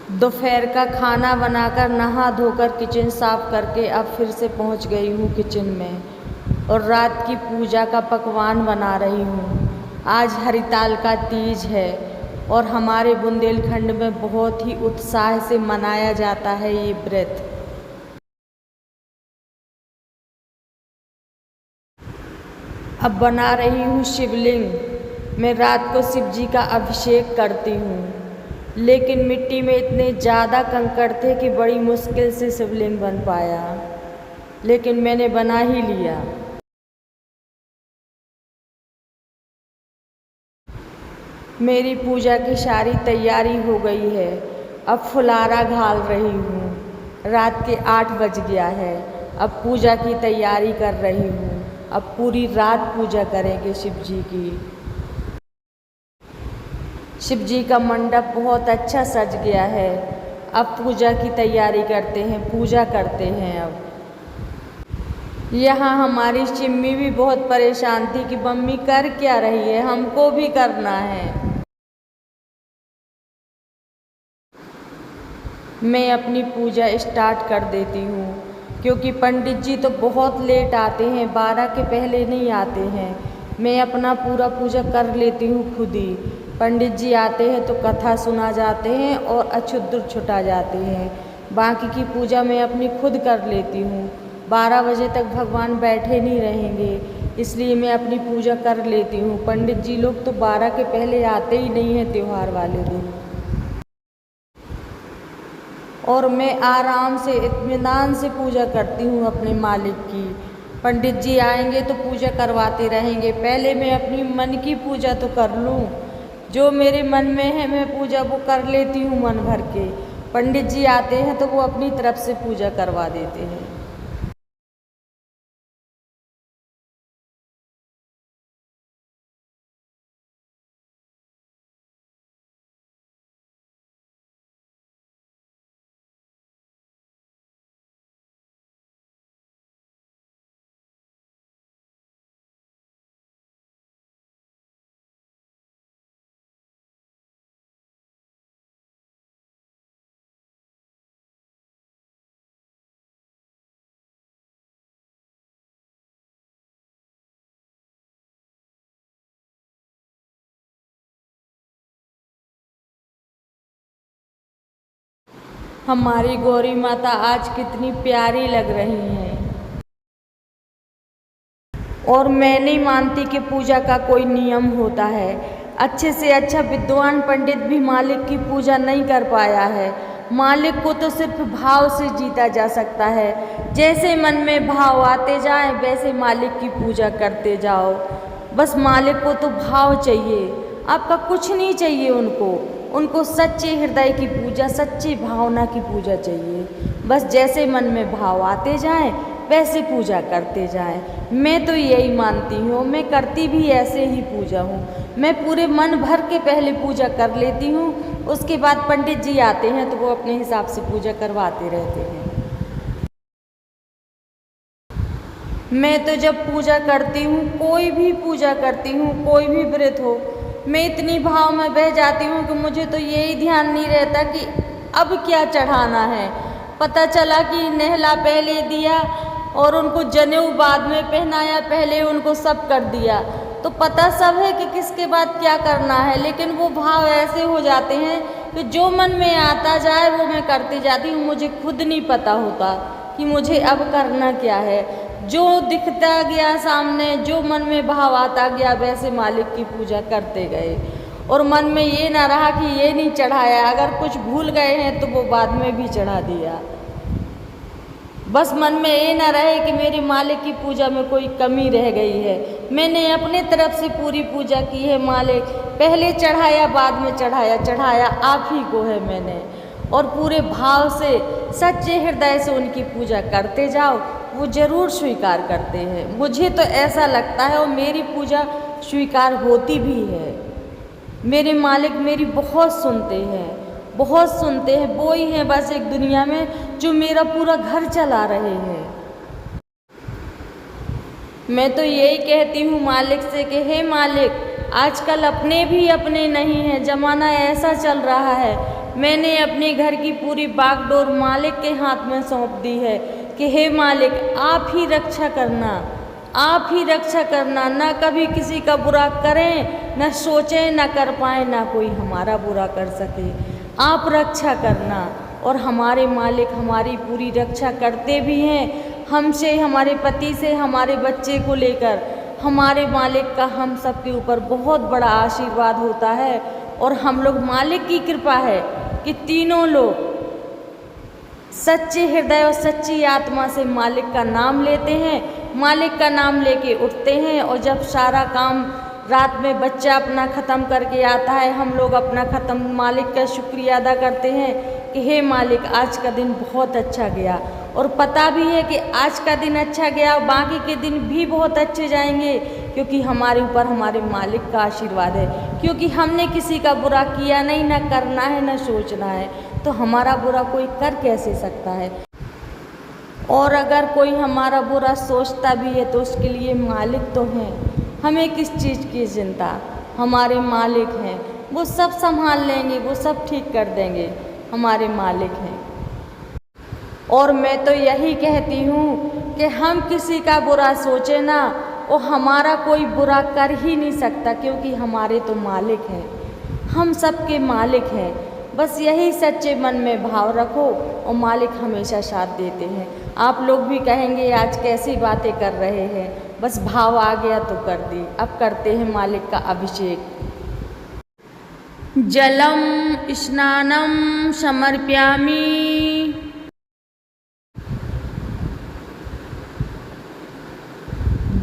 दोपहर का खाना बनाकर नहा धोकर किचन साफ करके अब फिर से पहुंच गई हूँ किचन में और रात की पूजा का पकवान बना रही हूँ। आज हरिताल का तीज है और हमारे बुंदेलखंड में बहुत ही उत्साह से मनाया जाता है ये व्रत। अब बना रही हूँ शिवलिंग। मैं रात को शिव जी का अभिषेक करती हूँ, लेकिन मिट्टी में इतने ज़्यादा कंकड़ थे कि बड़ी मुश्किल से शिवलिंग बन पाया, लेकिन मैंने बना ही लिया। मेरी पूजा की सारी तैयारी हो गई है। अब फुलारा घाल रही हूँ। रात के 8 बज गया है। अब पूजा की तैयारी कर रही हूँ। अब पूरी रात पूजा करेंगे शिव जी की। शिव जी का मंडप बहुत अच्छा सज गया है। अब पूजा की तैयारी करते हैं, पूजा करते हैं। अब यहाँ हमारी चिम्मी भी बहुत परेशान थी कि मम्मी कर क्या रही है, हमको भी करना है। मैं अपनी पूजा स्टार्ट कर देती हूँ, क्योंकि पंडित जी तो बहुत लेट आते हैं, 12 के पहले नहीं आते हैं। मैं अपना पूरा पूजा कर लेती हूँ खुद ही। पंडित जी आते हैं तो कथा सुना जाते हैं और अक्षुद्र छुटा जाते हैं। बाकी की पूजा मैं अपनी खुद कर लेती हूँ। 12 बजे तक भगवान बैठे नहीं रहेंगे, इसलिए मैं अपनी पूजा कर लेती हूँ। पंडित जी लोग तो 12 के पहले आते ही नहीं हैं त्योहार वाले दिन। और मैं आराम से इत्मीनान से पूजा करती हूँ अपने मालिक की। पंडित जी आएंगे तो पूजा करवाते रहेंगे, पहले मैं अपनी मन की पूजा तो कर लूँ। जो मेरे मन में है मैं पूजा वो कर लेती हूँ मन भर के। पंडित जी आते हैं तो वो अपनी तरफ से पूजा करवा देते हैं। हमारी गौरी माता आज कितनी प्यारी लग रही हैं। और मैं नहीं मानती कि पूजा का कोई नियम होता है। अच्छे से अच्छा विद्वान पंडित भी मालिक की पूजा नहीं कर पाया है। मालिक को तो सिर्फ भाव से जीता जा सकता है। जैसे मन में भाव आते जाएं वैसे मालिक की पूजा करते जाओ। बस मालिक को तो भाव चाहिए, आपका कुछ नहीं चाहिए उनको सच्चे हृदय की पूजा, सच्ची भावना की पूजा चाहिए। बस जैसे मन में भाव आते जाएं वैसे पूजा करते जाएं। मैं तो यही मानती हूँ, मैं करती भी ऐसे ही पूजा हूँ। मैं पूरे मन भर के पहले पूजा कर लेती हूँ, उसके बाद पंडित जी आते हैं तो वो अपने हिसाब से पूजा करवाते रहते हैं। मैं तो जब पूजा करती हूँ, कोई भी पूजा करती हूँ, कोई भी व्रत हो, मैं इतनी भाव में बह जाती हूँ कि मुझे तो यही ध्यान नहीं रहता कि अब क्या चढ़ाना है। पता चला कि नेहला पहले दिया और उनको जनेऊ बाद में पहनाया, पहले उनको सब कर दिया, तो पता सब है कि किसके बाद क्या करना है। लेकिन वो भाव ऐसे हो जाते हैं कि जो मन में आता जाए वो मैं करती जाती हूँ। मुझे खुद नहीं पता होता कि मुझे अब करना क्या है। जो दिखता गया सामने, जो मन में भाव आता गया, वैसे मालिक की पूजा करते गए। और मन में ये ना रहा कि ये नहीं चढ़ाया, अगर कुछ भूल गए हैं तो वो बाद में भी चढ़ा दिया। बस मन में ये ना रहे कि मेरे मालिक की पूजा में कोई कमी रह गई है। मैंने अपने तरफ से पूरी पूजा की है। मालिक पहले चढ़ाया बाद में चढ़ाया, चढ़ाया आप ही को है मैंने। और पूरे भाव से, सच्चे हृदय से उनकी पूजा करते जाओ, वो ज़रूर स्वीकार करते हैं। मुझे तो ऐसा लगता है और मेरी पूजा स्वीकार होती भी है। मेरे मालिक मेरी बहुत सुनते हैं, बहुत सुनते हैं। वो ही हैं बस एक दुनिया में जो मेरा पूरा घर चला रहे हैं। मैं तो यही कहती हूँ मालिक से कि हे मालिक, आजकल अपने भी अपने नहीं हैं। ज़माना ऐसा चल रहा है, मैंने अपने घर की पूरी बागडोर मालिक के हाथ में सौंप दी है कि हे मालिक, आप ही रक्षा करना, आप ही रक्षा करना। ना कभी किसी का बुरा करें, न सोचें, न कर पाए, ना कोई हमारा बुरा कर सके। आप रक्षा करना। और हमारे मालिक हमारी पूरी रक्षा करते भी हैं, हमसे, हमारे पति से, हमारे बच्चे को लेकर। हमारे मालिक का हम सबके ऊपर बहुत बड़ा आशीर्वाद होता है। और हम लोग, मालिक की कृपा है कि तीनों लोग सच्चे हृदय और सच्ची आत्मा से मालिक का नाम लेते हैं, मालिक का नाम लेके उठते हैं। और जब सारा काम रात में बच्चा अपना ख़त्म करके आता है, हम लोग अपना ख़त्म, मालिक का शुक्रिया अदा करते हैं कि हे मालिक, आज का दिन बहुत अच्छा गया। और पता भी है कि आज का दिन अच्छा गया, बाकी के दिन भी बहुत अच्छे जाएंगे, क्योंकि हमारे ऊपर हमारे मालिक का आशीर्वाद है। क्योंकि हमने किसी का बुरा किया नहीं, ना करना है, ना सोचना है, तो हमारा बुरा कोई कर कैसे सकता है। और अगर कोई हमारा बुरा सोचता भी है तो उसके लिए मालिक तो हैं। हमें किस चीज़ की चिंता, हमारे मालिक हैं, वो सब संभाल लेंगे, वो सब ठीक कर देंगे, हमारे मालिक हैं। और मैं तो यही कहती हूँ कि हम किसी का बुरा सोचें ना, वो हमारा कोई बुरा कर ही नहीं सकता, क्योंकि हमारे तो मालिक हैं, हम सबके मालिक हैं। बस यही सच्चे मन में भाव रखो और मालिक हमेशा साथ देते हैं। आप लोग भी कहेंगे आज कैसी बातें कर रहे हैं, बस भाव आ गया तो कर दी। अब करते हैं मालिक का अभिषेक। जलम स्नानम समर्पयामि,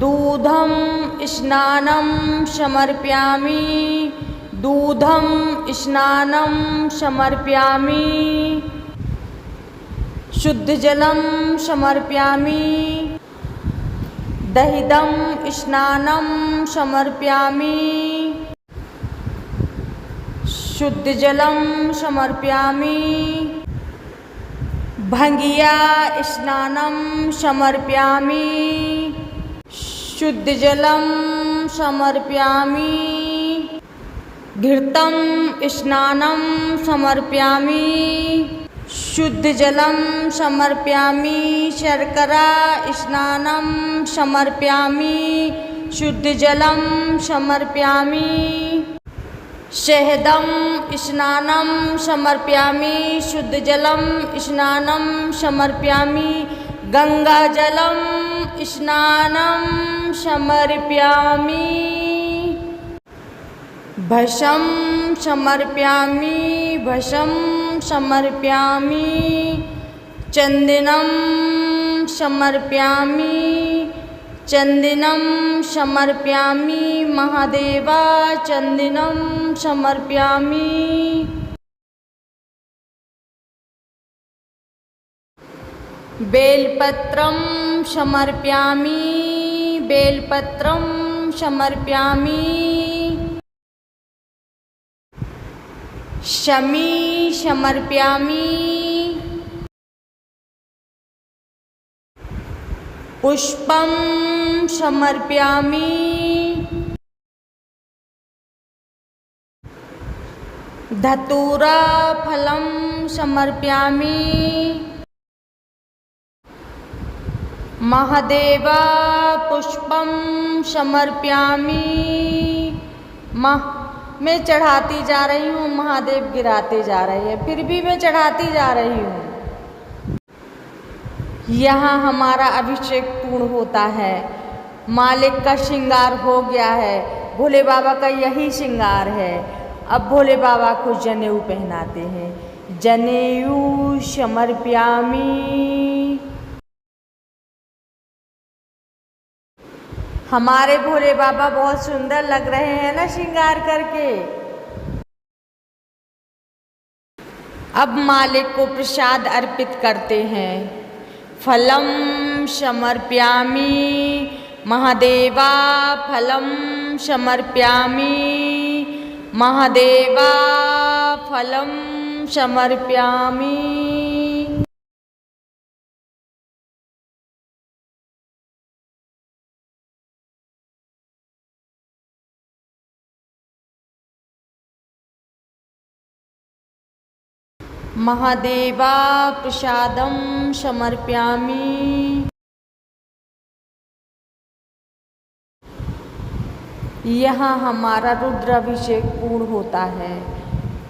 दूधम स्नानम समर्पयामि, दूधम स्नानम समर्पयामि, शुद्ध जलम समर्पयामि, दहिदम स्नानम समर्पयामि, शुद्ध जलम समर्पयामि, भंगिया स्नानम समर्पयामि, शुद्ध जलम समर्पयामि, घृतम स्नानम समर्पयामि, शुद्ध जलम समर्पयामि, शर्करा स्नानम समर्पयामि, शुद्ध जलम समर्पयामि, शहदम स्नानम समर्पयामि, शुद्ध जलम स्नानम समर्पयामि, गंगा जलम स्नानम समर्पयामि, भस्म समर्पयामि, भस्म समर्पयामि, चंदनम समर्पयामि, चंदनम समर्पयामि, महादेवा चंदनम समर्पयामि, बेलपत्रम समर्पयामि, बेलपत्रम समर्पयामि, शमी समर्पयामि, पुष्पम समर्पयामि, धतूरा फलम समर्पयामि, महादेवा पुष्पम समर्पयामि। मैं चढ़ाती जा रही हूँ, महादेव गिराते जा रहे हैं, फिर भी मैं चढ़ाती जा रही हूँ। यहाँ हमारा अभिषेक पूर्ण होता है, मालिक का श्रृंगार हो गया है, भोले बाबा का यही श्रृंगार है। अब भोले बाबा को जनेऊ पहनाते हैं, जनेऊ समर्पयामि। हमारे भोले बाबा बहुत सुंदर लग रहे हैं ना श्रृंगार करके। अब मालिक को प्रसाद अर्पित करते हैं। फलम समर्पयामि, महादेवा फलम समर्पयामि, महादेवा फलम समर्पयामि। महादेवा प्रसादम समर्पयामि। यहाँ हमारा रुद्राभिषेक पूर्ण होता है।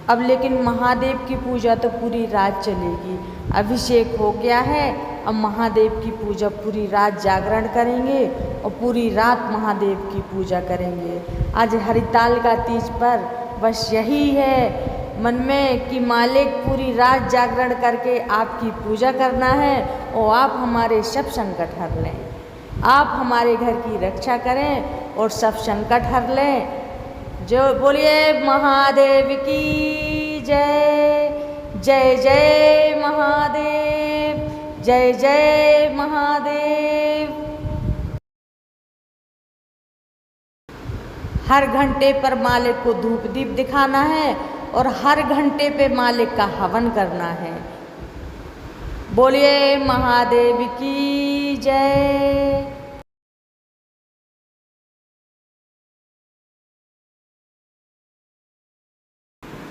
अब लेकिन महादेव की पूजा तो पूरी रात चलेगी। अभिषेक हो गया है, अब महादेव की पूजा पूरी रात जागरण करेंगे और पूरी रात महादेव की पूजा करेंगे। आज हरिताल का तीज पर बस यही है मन में कि मालिक पूरी रात जागरण करके आपकी पूजा करना है और आप हमारे सब संकट हर लें, आप हमारे घर की रक्षा करें और सब संकट हर लें। जो बोलिए महादेव की जय। जय जय महादेव, जय जय महादेव। हर घंटे पर मालिक को धूप दीप दिखाना है और हर घंटे पे मालिक का हवन करना है। बोलिए महादेव की जय।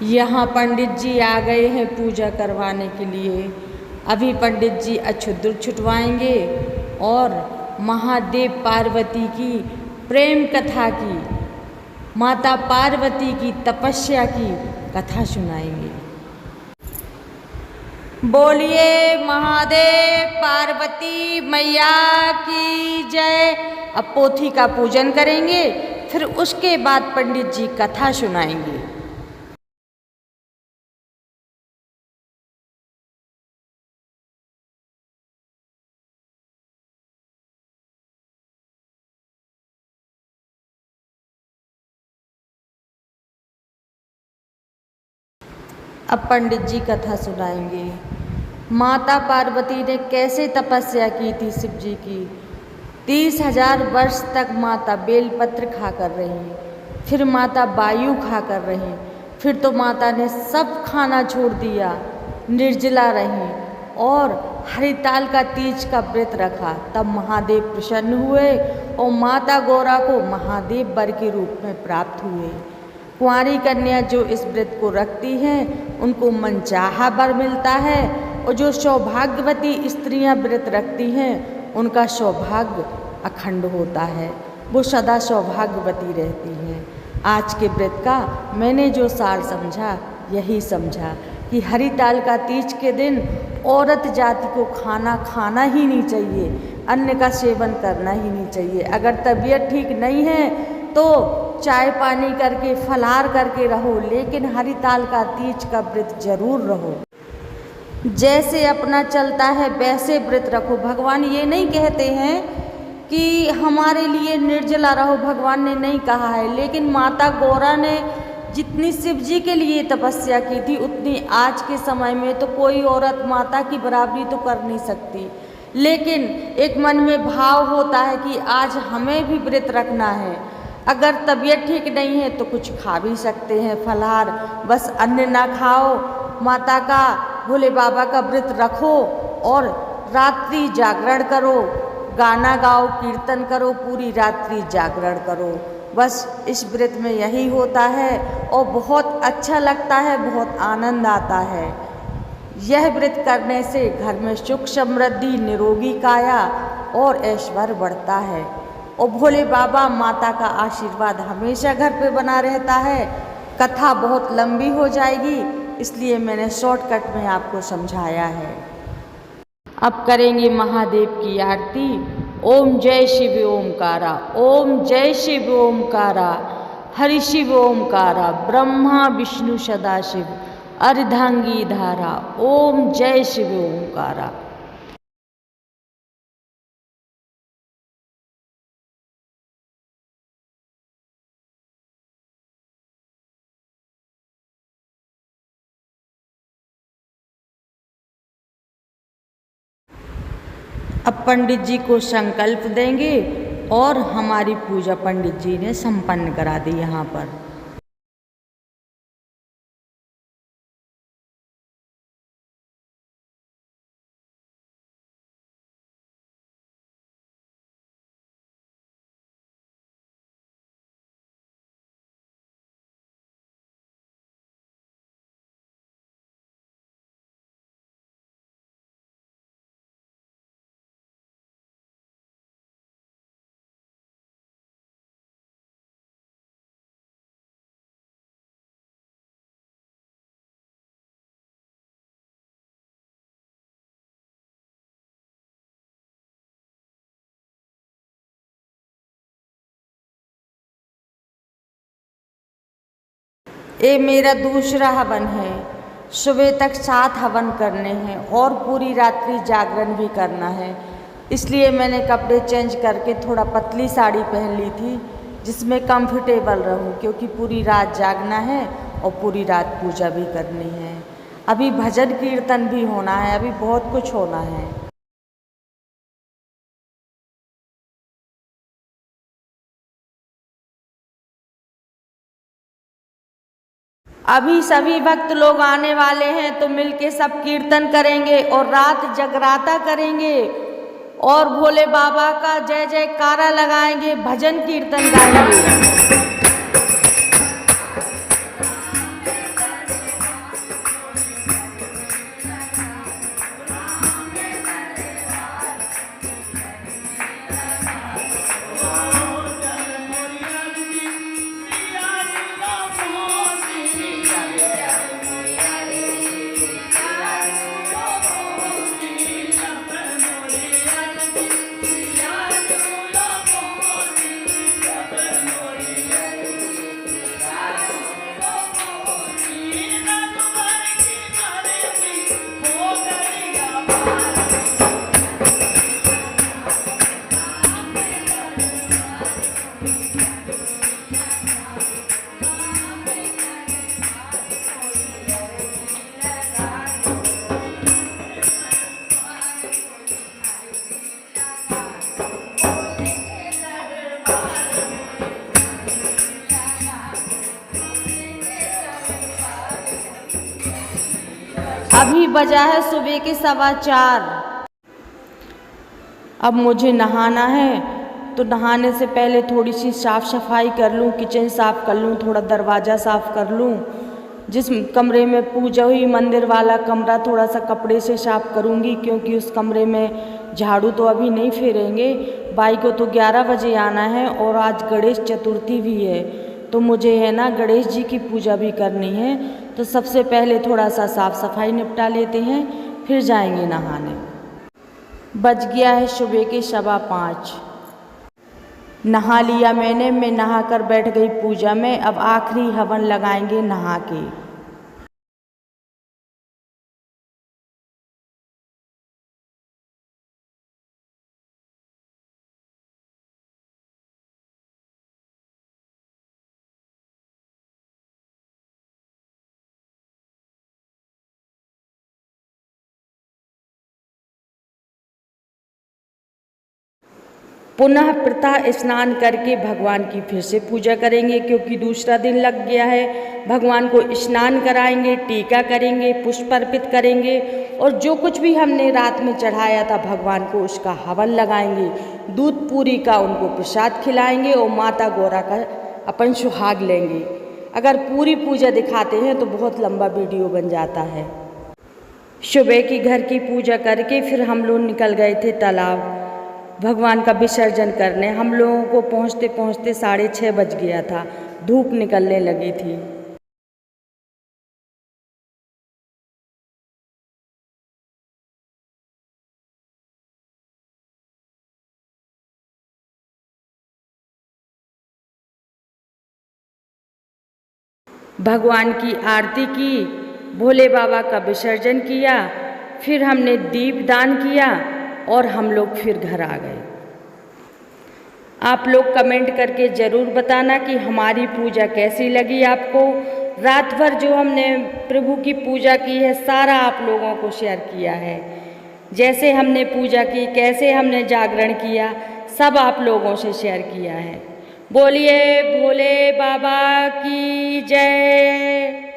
यहाँ पंडित जी आ गए हैं पूजा करवाने के लिए। अभी पंडित जी अक्षत छुटवाएंगे और महादेव पार्वती की प्रेम कथा की, माता पार्वती की तपस्या की कथा सुनाएंगे। बोलिए महादेव पार्वती मैया की जय। अब पोथी का पूजन करेंगे, फिर उसके बाद पंडित जी कथा सुनाएंगे। अब पंडित जी कथा सुनाएंगे। माता पार्वती ने कैसे तपस्या की थी शिव जी की। 30,000 वर्ष तक माता बेलपत्र खाकर रही, फिर माता वायु खाकर रही, फिर तो माता ने सब खाना छोड़ दिया, निर्जला रही और हरिताल का तीज का व्रत रखा। तब महादेव प्रसन्न हुए और माता गौरा को महादेव वर के रूप में प्राप्त हुए। कुंवारी कन्या जो इस व्रत को रखती हैं उनको मनचाहा वर मिलता है और जो सौभाग्यवती स्त्रियां व्रत रखती हैं उनका सौभाग्य अखंड होता है, वो सदा सौभाग्यवती रहती हैं। आज के व्रत का मैंने जो सार समझा यही समझा कि हरिताल का तीज के दिन औरत जाति को खाना खाना ही नहीं चाहिए, अन्न का सेवन करना ही नहीं चाहिए। अगर तबीयत ठीक नहीं है तो चाय पानी करके फलाहार करके रहो, लेकिन हरिताल का तीज का व्रत जरूर रहो। जैसे अपना चलता है वैसे व्रत रखो। भगवान ये नहीं कहते हैं कि हमारे लिए निर्जला रहो, भगवान ने नहीं कहा है। लेकिन माता गौरा ने जितनी शिव जी के लिए तपस्या की थी उतनी आज के समय में तो कोई औरत माता की बराबरी तो कर नहीं सकती। लेकिन एक मन में भाव होता है कि आज हमें भी व्रत रखना है। अगर तबीयत ठीक नहीं है तो कुछ खा भी सकते हैं फलाहार, बस अन्न ना खाओ। माता का, भोले बाबा का व्रत रखो और रात्रि जागरण करो, गाना गाओ, कीर्तन करो, पूरी रात्रि जागरण करो। बस इस व्रत में यही होता है और बहुत अच्छा लगता है, बहुत आनंद आता है। यह व्रत करने से घर में सुख समृद्धि, निरोगी काया और ऐश्वर्य बढ़ता है और भोले बाबा माता का आशीर्वाद हमेशा घर पे बना रहता है। कथा बहुत लंबी हो जाएगी इसलिए मैंने शॉर्टकट में आपको समझाया है। अब करेंगे महादेव की आरती। ओम जय शिव ओमकारा, ओम जय शिव ओमकारा, हरि शिव ओमकारा, ब्रह्मा विष्णु सदाशिव, अर्धांगी धारा, ओम जय शिव ओमकारा। अब पंडित जी को संकल्प देंगे और हमारी पूजा पंडित जी ने संपन्न करा दी यहाँ पर। ये मेरा दूसरा हवन है। सुबह तक 7 हवन करने हैं और पूरी रात्रि जागरण भी करना है। इसलिए मैंने कपड़े चेंज करके थोड़ा पतली साड़ी पहन ली थी जिसमें कंफर्टेबल रहूं, क्योंकि पूरी रात जागना है और पूरी रात पूजा भी करनी है। अभी भजन कीर्तन भी होना है, अभी बहुत कुछ होना है। अभी सभी भक्त लोग आने वाले हैं तो मिलके सब कीर्तन करेंगे और रात जगराता करेंगे और भोले बाबा का जय जयकारा लगाएंगे, भजन कीर्तन गाएंगे। अभी बजा है सुबह के 4:15। अब मुझे नहाना है तो नहाने से पहले थोड़ी सी साफ़ सफाई कर लूँ, किचन साफ़ कर लूँ, थोड़ा दरवाज़ा साफ़ कर लूँ। जिस कमरे में पूजा हुई मंदिर वाला कमरा थोड़ा सा कपड़े से साफ़ करूँगी, क्योंकि उस कमरे में झाड़ू तो अभी नहीं फेरेंगे। बाई को तो 11 बजे आना है और आज गणेश चतुर्थी भी है, तो मुझे है ना गणेश जी की पूजा भी करनी है। तो सबसे पहले थोड़ा सा साफ़ सफाई निपटा लेते हैं, फिर जाएंगे नहाने। बज गया है सुबह के 5:15। नहा लिया मैंने, मैं नहा कर बैठ गई पूजा में। अब आखिरी हवन लगाएंगे नहा के। पुनः प्रतः स्नान करके भगवान की फिर से पूजा करेंगे, क्योंकि दूसरा दिन लग गया है। भगवान को स्नान कराएंगे, टीका करेंगे, पुष्प अर्पित करेंगे और जो कुछ भी हमने रात में चढ़ाया था भगवान को उसका हवन लगाएंगे। दूध पूरी का उनको प्रसाद खिलाएंगे और माता गौरा का अपन सुहाग लेंगे। अगर पूरी पूजा दिखाते हैं तो बहुत लंबा वीडियो बन जाता है। सुबह की घर की पूजा करके फिर हम लोग निकल गए थे तालाब भगवान का विसर्जन करने। हम लोगों को पहुँचते पहुँचते 6:30 बज गया था, धूप निकलने लगी थी। भगवान की आरती की, भोले बाबा का विसर्जन किया, फिर हमने दीपदान किया और हम लोग फिर घर आ गए। आप लोग कमेंट करके ज़रूर बताना कि हमारी पूजा कैसी लगी आपको। रात भर जो हमने प्रभु की पूजा की है सारा आप लोगों को शेयर किया है। जैसे हमने पूजा की, कैसे हमने जागरण किया, सब आप लोगों से शेयर किया है। बोलिए भोले बाबा की जय।